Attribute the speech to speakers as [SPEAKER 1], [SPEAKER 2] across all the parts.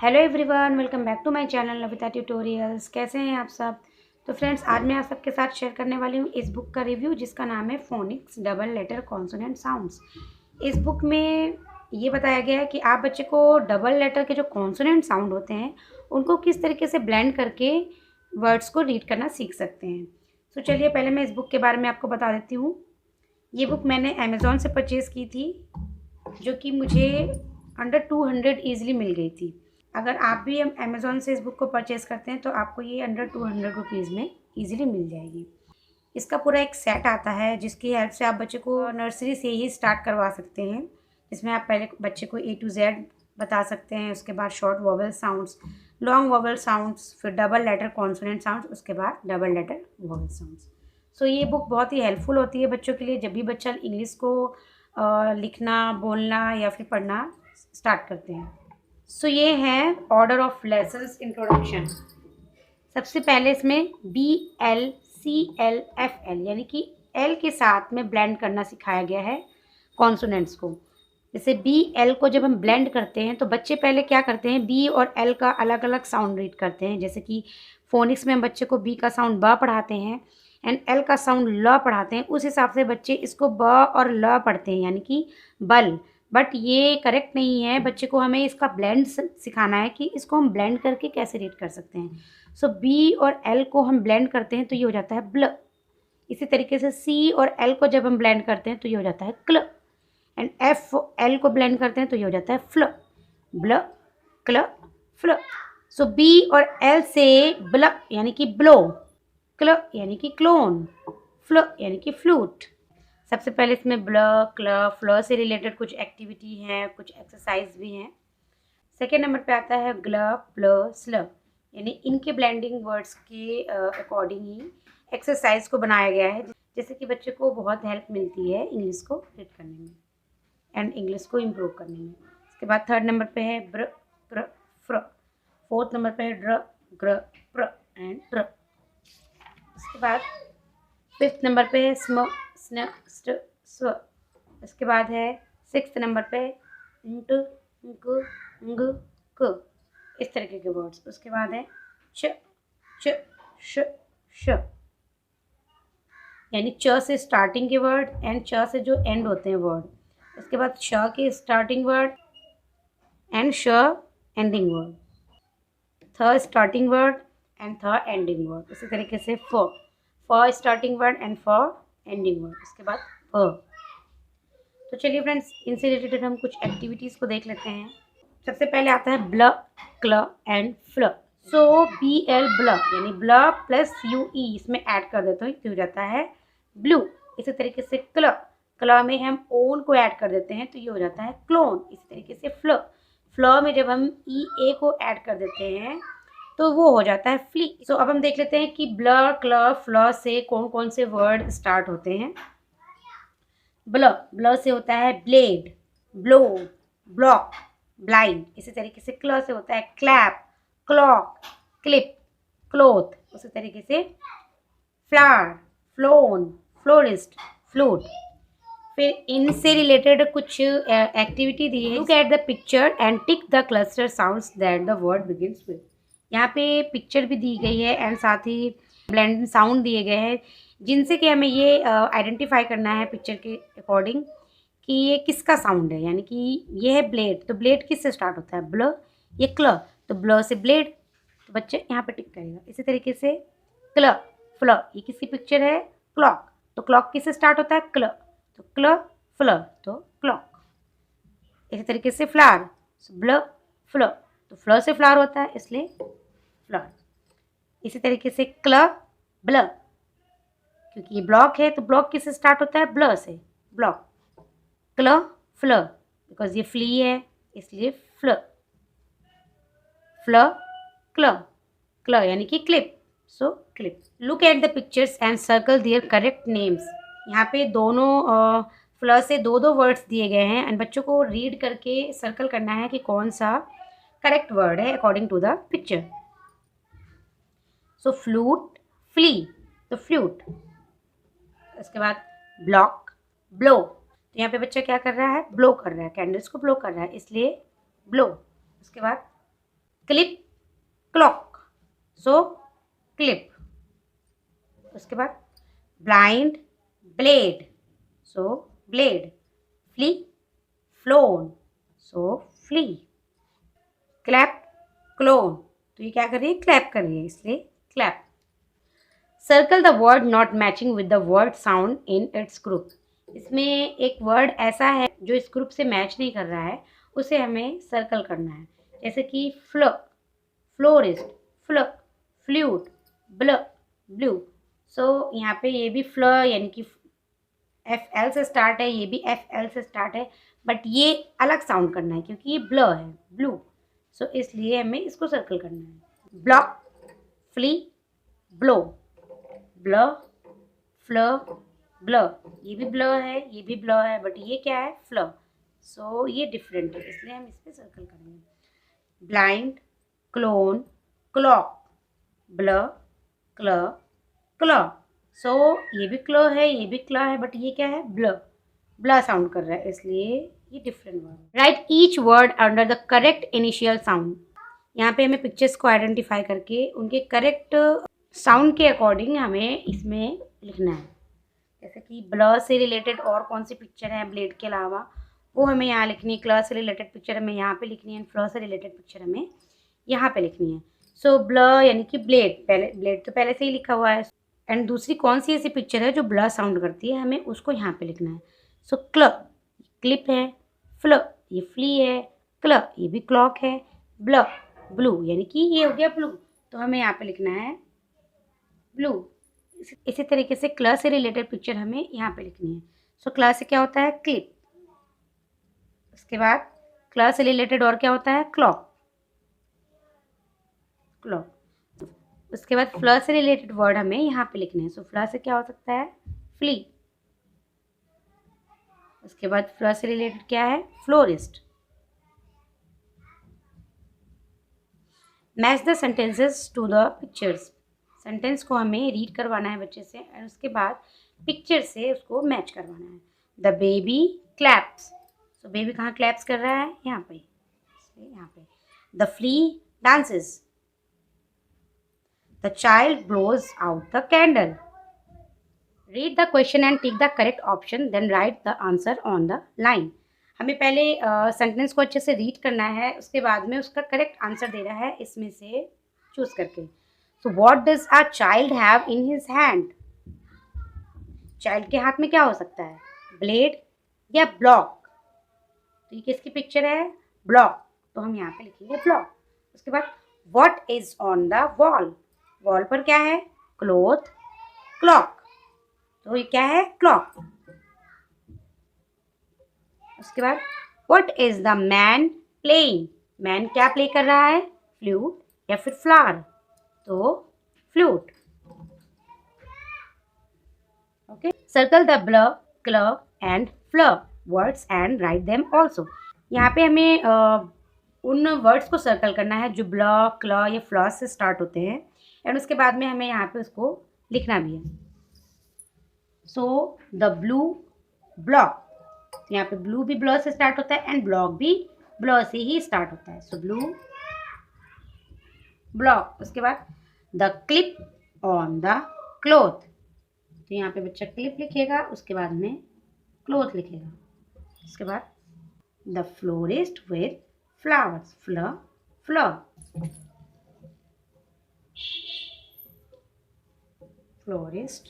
[SPEAKER 1] Hello everyone, welcome back to my channel Lavita tutorials. कैसे हैं आप सब? तो फ्रेंड्स, आज मैं आप सबके साथ शेयर करने वाली हूँ इस बुक का रिव्यू जिसका नाम है phonics double letter consonant sounds. इस बुक में ये बताया गया है कि आप बच्चे को डबल लेटर के जो कॉन्सोनेंट साउंड होते हैं उनको किस तरीके से ब्लेंड करके वर्ड्स को रीड करना सीख सकते हैं। तो चलिए पहले मैं इस बुक के बारे में आपको बता देती हूँ। ये बुक मैंने अमेज़ॉन से परचेज़ की थी, जो कि मुझे अंडर 200 ईज़िली मिल गई थी। अगर आप भी अमेज़ॉन से इस बुक को परचेज़ करते हैं तो आपको ये अंडर 200 रुपीज़ में ईज़िली मिल जाएगी। इसका पूरा एक सेट आता है जिसकी हेल्प से आप बच्चे को नर्सरी से ही स्टार्ट करवा सकते हैं। इसमें आप पहले बच्चे को A to Z बता सकते हैं, उसके बाद short vowel sounds, long vowel sounds, फिर डबल लेटर कॉन्सोनेंट साउंड्स, उसके बाद डबल लेटर वोवेल साउंड्स। सो ये बुक बहुत ही हेल्पफुल होती है बच्चों के लिए जब भी बच्चा इंग्लिश को लिखना, बोलना या फिर पढ़ना स्टार्ट करते हैं। सो ये है ऑर्डर ऑफ लेसन्स इंट्रोडक्शन। सबसे पहले इसमें BLCLFL यानी कि L के साथ में ब्लेंड करना सिखाया गया है कॉन्सोनेंट्स को। जैसे BL को जब हम ब्लेंड करते हैं तो बच्चे पहले क्या करते हैं, B और L का अलग अलग साउंड रीड करते हैं। जैसे कि फोनिक्स में हम बच्चे को B का साउंड ब पढ़ाते हैं एंड L का साउंड ल पढ़ाते हैं। उस हिसाब से बच्चे इसको ब और ल पढ़ते हैं, यानी कि बल। बट ये करेक्ट नहीं है, बच्चे को हमें इसका ब्लेंड सिखाना है कि इसको हम ब्लेंड करके कैसे रीड कर सकते हैं। सो B और L को हम ब्लेंड करते हैं तो ये हो जाता है ब्ल। इसी तरीके से C और L को जब हम ब्लेंड करते हैं तो ये हो जाता है क्ल। एंड F L को ब्लेंड करते हैं तो ये हो जाता है फ्ल। ब्ल, क्ल, फ्ल। सो B और L से ब्ल यानी कि ब्लो, क्ल यानी कि क्लोन, फ्ल यानी कि फ्लूट। सबसे पहले इसमें ब्ल, क्ल, फ्ल से रिलेटेड कुछ एक्टिविटी हैं, कुछ एक्सरसाइज भी हैं। सेकेंड नंबर पे आता है ग्ल, प्ल, स्ल, यानी इनके ब्लेंडिंग वर्ड्स के अकॉर्डिंग ही एक्सरसाइज को बनाया गया है, जिससे कि बच्चे को बहुत हेल्प मिलती है इंग्लिश को रीड करने में एंड इंग्लिश को इम्प्रूव करने में। इसके बाद थर्ड नंबर पे है ब्र, प्र, फ्र। फोर्थ नंबर पे है ड्र, ग्र, प्र एंड ट्र। इसके बाद फिफ्थ नंबर पे है स्म, स्न, स्ट, स्व। इसके बाद है सिक्स्थ नंबर पे इंट, इंक, इंग, क, इस तरीके के वर्ड्स। उसके बाद है च, च, श, श, यानी च से स्टार्टिंग के वर्ड एंड च से जो एंड होते हैं वर्ड। उसके बाद श के स्टार्टिंग वर्ड एंड श एंडिंग वर्ड, थ स्टार्टिंग वर्ड एंड थ एंडिंग वर्ड। इसी तरीके से फ स्टार्टिंग वर्ड एंड फ एंडिंग वर्ड। उसके बाद फ। तो चलिए फ्रेंड्स, इनसे रिलेटेड हम कुछ एक्टिविटीज़ को देख लेते हैं। सबसे पहले आता है ब्ल, cl and full. So BL ब्ल यानी ब्ल प्लस UE इसमें ऐड कर देते हैं तो हो जाता है ब्लू। इसी तरीके से क्ल, क्ल में हम ओन को ऐड कर देते हैं तो ये हो जाता है क्लोन। इसी तरीके से फ्ल, फ्ल में जब हम EA को ऐड कर देते हैं तो वो हो जाता है फ्ली। सो अब हम देख लेते हैं कि ब्ल, क्ल, फ्ल से कौन कौन से वर्ड स्टार्ट होते हैं। ब्ल, ब्ल से होता है ब्लेड, ब्लो, ब्लॉक, ब्लाइंड। इसी तरीके से क्ल से होता है क्लैप, क्लॉक, क्लिप, क्लोथ। उसी तरीके से फ्लावर, फ्लोन, फ्लोरिस्ट, फ्लूट। फिर इनसे रिलेटेड कुछ एक्टिविटी दी है। Look at the picture and tick the cluster sounds that the word begins with. यहाँ पे पिक्चर भी दी गई है एंड साथ ही ब्लेंड साउंड दिए गए हैं, जिनसे कि हमें ये आइडेंटिफाई करना है पिक्चर के अकॉर्डिंग कि ये किसका साउंड है। यानी कि ये है ब्लेड, तो ब्लेड किससे स्टार्ट होता है? ब्ल। ये क्ल, तो ब्ल से ब्लेड, तो बच्चे यहाँ पे टिक करेगा। इसी तरीके से क्ल, फ्ल, ये किसकी पिक्चर है? क्लॉक, तो क्लॉक किससे स्टार्ट होता है? क्ल, तो क्ल, फ्ल, तो क्लॉक। इसी तरीके से फ्लावर, ब्ल, फ्ल, तो फ्ल से फ्लावर होता है इसलिए फ्लावर। इसी तरीके से क्ल, ब्ल, क्योंकि ये ब्लॉक है तो ब्लॉक किससे स्टार्ट होता है? ब्ल से, ब्लॉक। क्ल, फ्ल, बिकॉज ये फ्ली है इसलिए फ्ल। फ्ल, क्ल, क्ल यानी कि clip, so clip. Look at the pictures and circle their correct names. यहाँ पे दोनों फ्ल से दो दो वर्ड्स दिए गए हैं एंड बच्चों को रीड करके सर्कल करना है कि कौन सा करेक्ट वर्ड है according to the picture. So flute, flea, तो फ्लूट। उसके बाद ब्लॉक, ब्लो, तो यहाँ पे बच्चा क्या कर रहा है? ब्लो कर रहा है, कैंडल्स को ब्लो कर रहा है इसलिए ब्लो। उसके बाद क्लिप क्लॉक, सो क्लिप। उसके बाद ब्लाइंड ब्लेड, सो ब्लेड। फ्ली फ्लोन, सो फ्ली। क्लैप क्लोन, तो ये क्या कर रही है, क्लैप कर रही है, इसलिए clap. Circle the word not matching with the word sound in its group. इसमें एक वर्ड ऐसा है जो इस ग्रुप से मैच नहीं कर रहा है, उसे हमें सर्कल करना है। जैसे कि फ्ल, फ्लोरिस्ट, फ्ल, फ्लूट, ब्ल, ब्लू। सो यहाँ पे ये भी फ्ल यानी कि FL से स्टार्ट है, ये भी FL से स्टार्ट है, बट ये अलग साउंड करना है क्योंकि ये ब्ल है, ब्लू। सो इसलिए हमें इसको सर्कल करना है। ब्लॉक, फ्ली, ब्लो, ब्ल, फ्ल, ब्ल। ये भी ब्ल है, ये भी ब्ल है, बट ये क्या है, फ्ल। सो ये डिफरेंट है, इसलिए हम इस पर सर्कल करेंगे। ब्लाइंड, क्लोन, क्लॉक, ब्ल, क्ल, क्ल। सो ये भी क्ल है, ये भी क्ल है, बट ये क्या है, ब्ल, ब्ला साउंड कर रहा है, इसलिए ये different word. Right each word under the correct initial sound. यहाँ पे हमें पिक्चर्स को आइडेंटिफाई करके उनके करेक्ट साउंड के अकॉर्डिंग हमें इसमें लिखना है। जैसे कि ब्ल से रिलेटेड और कौन सी पिक्चर है ब्लेड के अलावा, वो हमें यहाँ लिखनी है। क्ल से रिलेटेड पिक्चर हमें यहाँ पे लिखनी है, फ्ल से रिलेटेड पिक्चर हमें यहाँ पे लिखनी है। सो ब्ल यानी कि ब्लेड, पहले ब्लेड तो पहले से ही लिखा हुआ है, एंड दूसरी कौन सी ऐसी पिक्चर है जो ब्ल साउंड करती है, हमें उसको यहाँ पे लिखना है। सो क्ल, क्लिप है, फ्ल ये फ्ली है, क्ल ये भी क्लॉक है, ब्ल ब्लू यानी कि ये हो गया ब्लू, तो हमें यहाँ पे लिखना है ब्लू। इसी तरीके से क्ल से रिलेटेड पिक्चर हमें यहाँ पे लिखनी है। सो क्ल से क्या होता है, क्लिप। उसके बाद क्ल से रिलेटेड और क्या होता है, क्लॉक, क्लॉक। उसके बाद फ्ल से रिलेटेड वर्ड हमें यहाँ पे लिखने हैं। सो फ्ल से क्या हो सकता है, फ्ली। उसके बाद फ्ल से रिलेटेड क्या है, florist. Match the sentences to the pictures. Sentence को हमें रीड करवाना है बच्चे से, और उसके बाद पिक्चर से उसको मैच करवाना है। The baby claps, so baby कहाँ क्लैप्स कर रहा है, यहाँ पे, यहाँ पे। The flea dances, the child blows out the candle. Read the question and tick the correct option, then write the answer on the line. हमें पहले सेंटेंस को अच्छे से रीड करना है, उसके बाद में उसका करेक्ट आंसर देना है इसमें से चूज करके। So what does a child have in his hand. Child के हाथ में क्या हो सकता है, ब्लेड या ब्लॉक। तो ये किसकी पिक्चर है, ब्लॉक, तो हम यहाँ पे लिखेंगे ब्लॉक। उसके बाद what is on the wall, wall पर क्या है, क्लॉथ, क्लॉक, तो ये क्या है, क्लॉक। उसके बाद what is the man playing, man क्या प्ले कर रहा है, फ्लूट या फिर फ्लावर, तो flute. Okay, circle the bl, cl and fl words and write them also. यहाँ पे हमें उन वर्ड्स को सर्कल करना है जो ब्ल, क्ल या फ्ल से स्टार्ट होते हैं, एंड उसके बाद में हमें यहाँ पे उसको लिखना भी है। सो द ब्लू ब्लॉक, यहाँ पे ब्लू भी ब्लॉ से स्टार्ट होता है एंड ब्लॉक भी ब्लॉ से ही स्टार्ट होता है। सो ब्लू ब्लॉक। उसके बाद the clip on the cloth, तो यहाँ पे बच्चा क्लिप लिखेगा, उसके बाद में क्लोथ लिखेगा। उसके बाद the florist with flowers, fl, fl, florist,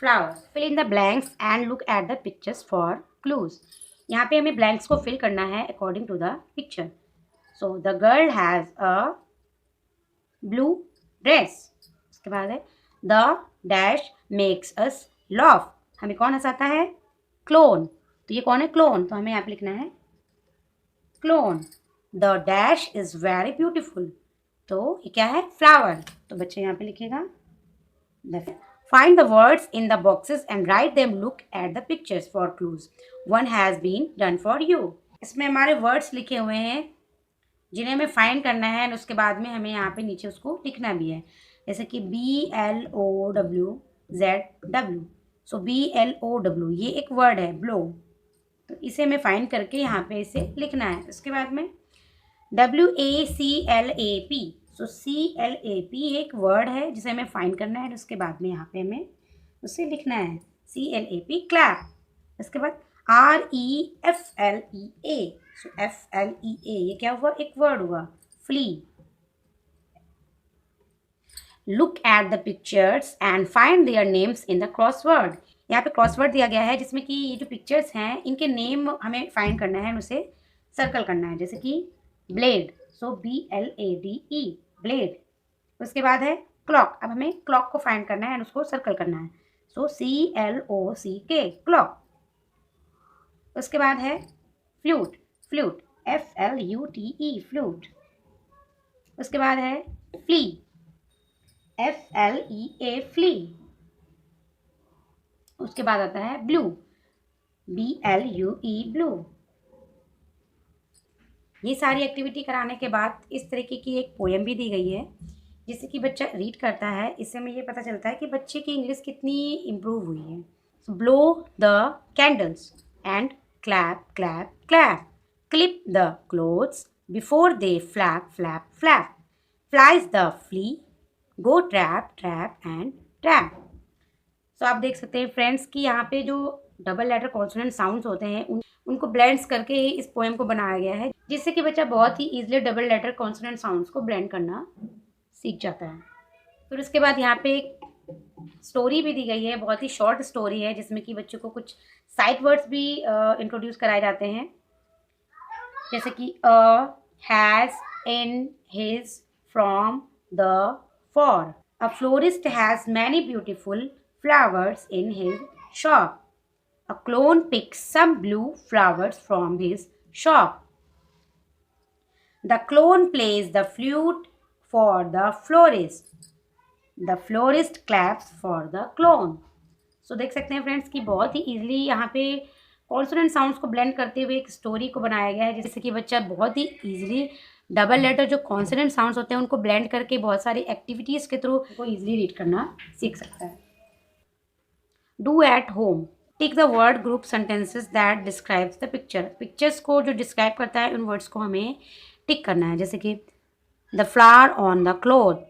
[SPEAKER 1] flowers. Fill in the blanks and look at the pictures for clues. यहाँ पे हमें ब्लैंक्स को फिल करना है according to the picture. So the girl has a blue dress. उसके बाद है the dash makes us laugh, हमें कौन हंसाता है, क्लोन, तो ये कौन है, क्लोन, तो हमें यहाँ पे लिखना है clone. The dash is very beautiful, तो ये क्या है, फ्लावर, तो बच्चे यहाँ पे लिखेगा the. Find the words in the boxes and write them. Look at the pictures for clues. One has been done for you. इसमें हमारे words लिखे हुए हैं जिन्हें हमें फाइंड करना है, और उसके बाद में हमें यहाँ पे नीचे उसको लिखना भी है। जैसे कि BLOWZW, सो BLOW ये एक वर्ड है, ब्लो, तो इसे हमें फाइंड करके यहाँ पे इसे लिखना है। उसके बाद में WACLAP। सो CLAP एक वर्ड है जिसे हमें फाइंड करना है, उसके बाद में यहाँ पे हमें उसे लिखना है CLAP, क्लैप। इसके बाद REFLEA। सो FLEA ये क्या हुआ, एक वर्ड हुआ, flea. Look at the pictures and find their names in the crossword. यहाँ पे क्रॉसवर्ड दिया गया है जिसमें कि ये जो पिक्चर्स हैं इनके नेम हमें फाइंड करना है, उसे सर्कल करना है। जैसे कि ब्लेड, सो BLADE, ब्लेड। उसके बाद है क्लॉक, अब हमें क्लॉक को फाइंड करना है एंड उसको सर्कल करना है, सो CLOCK, क्लॉक। उसके बाद है फ्लूट, फ्लूट FLUTE, फ्लूट। उसके बाद है फ्ली, FLEA, फ्ली। उसके बाद आता है ब्लू, BLUE, ब्लू। ये सारी एक्टिविटी कराने के बाद इस तरीके की एक पोएम भी दी गई है जिससे कि बच्चा रीड करता है। इससे हमें ये पता चलता है कि बच्चे की इंग्लिश कितनी इम्प्रूव हुई है। So blow the candles and clap clap clap, clip the clothes before they flap flap flap, flies the flea, go trap trap and trap. So आप देख सकते हैं फ्रेंड्स कि यहाँ पे जो डबल लेटर कॉन्सोनेंट साउंड्स होते हैं उनको ब्लेंड्स करके ही इस पोएम को बनाया गया है, जिससे कि बच्चा बहुत ही easily double letter consonant sounds को ब्लेंड करना सीख जाता है। फिर उसके बाद यहाँ पे एक स्टोरी भी दी गई है, बहुत ही शॉर्ट स्टोरी है जिसमें कि बच्चों को कुछ साइट वर्ड्स भी इंट्रोड्यूस कराए जाते हैं, जैसे कि has, in, his, from, the, for. A florist has many beautiful flowers in his shop. A clone picks some blue flowers from his shop. The clone plays the flute for the florist. The florist claps for the clone. So देख सकते हैं friends कि बहुत ही easily यहाँ पे consonant sounds को blend करते हुए एक स्टोरी को बनाया गया है, जिससे कि बच्चा बहुत ही ईजिली डबल लेटर जो कॉन्सोनेंट साउंड्स होते हैं उनको ब्लेंड करके बहुत सारी एक्टिविटीज़ के थ्रू उनको ईजिली रीड करना सीख सकता है। Do at home. Tick the word group sentences that describes the picture. Pictures को जो डिस्क्राइब करता है उन वर्ड्स को हमें टिक करना है, जैसे कि the flower on the cloth,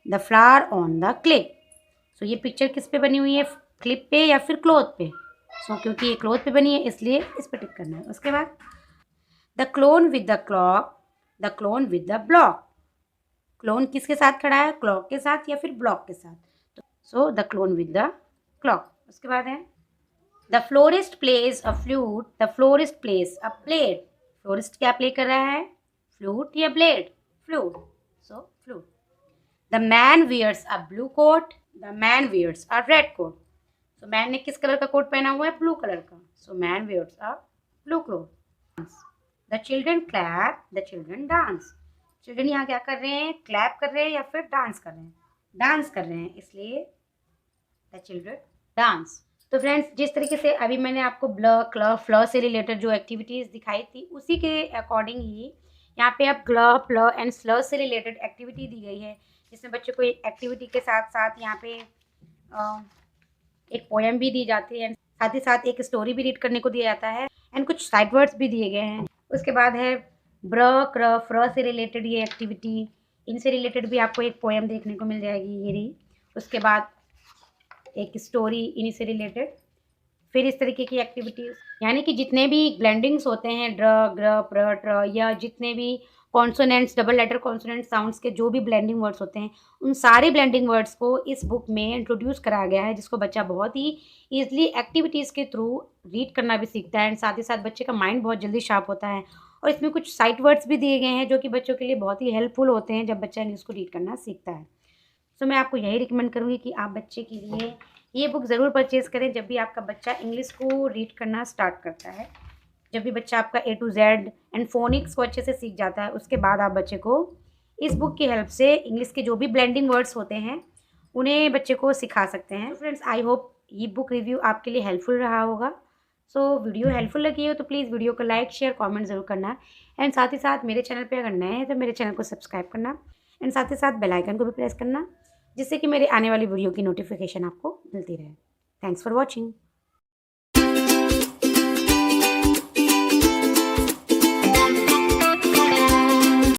[SPEAKER 1] the flower on the clip. So ये पिक्चर किस पे बनी हुई है, क्लिप पे या फिर क्लोथ पे। So क्योंकि ये क्लोथ पे बनी है इसलिए इस पे टिक करना है। उसके बाद the clone with the clock, the clone with the block. Clone किसके साथ खड़ा है, क्लॉक के साथ या फिर ब्लॉक के साथ। So the clone with the clock. उसके बाद है the florist plays a flute, the florist plays a blade. Florist क्या प्ले कर रहा है, फ्लूट या blade, flute. So flute. The man wears a blue coat, the man wears a red coat. So man ने किस colour का coat पहना हुआ है, ब्लू कलर का। So man wears a blue cloth. The children clap, the children dance. Children यहाँ क्या कर रहे हैं, क्लैप कर रहे हैं या फिर डांस कर रहे हैं, डांस कर रहे हैं, इसलिए द चिल्ड्रन डांस। तो फ्रेंड्स जिस तरीके से अभी मैंने आपको ब्ल क्ल फ्ल से रिलेटेड जो एक्टिविटीज़ दिखाई थी उसी के अकॉर्डिंग ही यहाँ पे अब ग्ल प्ल एंड स्ल से रिलेटेड एक्टिविटी दी गई है, जिसमें बच्चों को एक एक्टिविटी के साथ साथ यहाँ पे एक पोएम भी दी जाती है, साथ ही साथ एक स्टोरी भी रीड करने को दिया जाता है एंड कुछ साइड वर्ड्स भी दिए गए हैं। उसके बाद है ब्र क्र फ्र से रिलेटेड ये एक्टिविटी, इनसे रिलेटेड भी आपको एक पोएम देखने को मिल जाएगी ये रही। उसके बाद एक स्टोरी इन्हीं से रिलेटेड, फिर इस तरीके की एक्टिविटीज़, यानी कि जितने भी ब्लेंडिंग्स होते हैं ड्र ग्र प्र ट्र या जितने भी consonants double letter consonant sounds के जो भी ब्लेंडिंग वर्ड्स होते हैं उन सारे ब्लेंडिंग वर्ड्स को इस बुक में इंट्रोड्यूस कराया गया है, जिसको बच्चा बहुत ही ईजिली एक्टिविटीज़ के थ्रू रीड करना भी सीखता है एंड साथ ही साथ बच्चे का माइंड बहुत जल्दी शार्प होता है। और इसमें कुछ साइट वर्ड्स भी दिए गए हैं जो कि बच्चों के लिए बहुत ही हेल्पफुल होते हैं जब बच्चा इंग्लिश को रीड करना सीखता है। तो मैं आपको यही रिकमेंड करूँगी कि आप बच्चे के लिए ये बुक ज़रूर परचेज़ करें जब भी आपका बच्चा इंग्लिश को रीड करना स्टार्ट करता है। जब भी बच्चा आपका A to Z and phoenix को अच्छे से सीख जाता है उसके बाद आप बच्चे को इस बुक की हेल्प से इंग्लिश के जो भी ब्लेंडिंग वर्ड्स होते हैं उन्हें बच्चे को सिखा सकते हैं। फ्रेंड्स आई होप ये बुक रिव्यू आपके लिए हेल्पफुल रहा होगा। सो वीडियो हेल्पफुल लगी हो तो प्लीज़ वीडियो को लाइक शेयर कॉमेंट ज़रूर करना एंड साथ ही साथ मेरे चैनल पर अगर नए हैं तो मेरे चैनल को सब्सक्राइब करना एंड साथ ही साथ बेल आइकन को भी प्रेस करना, जिससे कि मेरे आने वाली वीडियो की नोटिफिकेशन आपको मिलती रहे। Thanks for watching.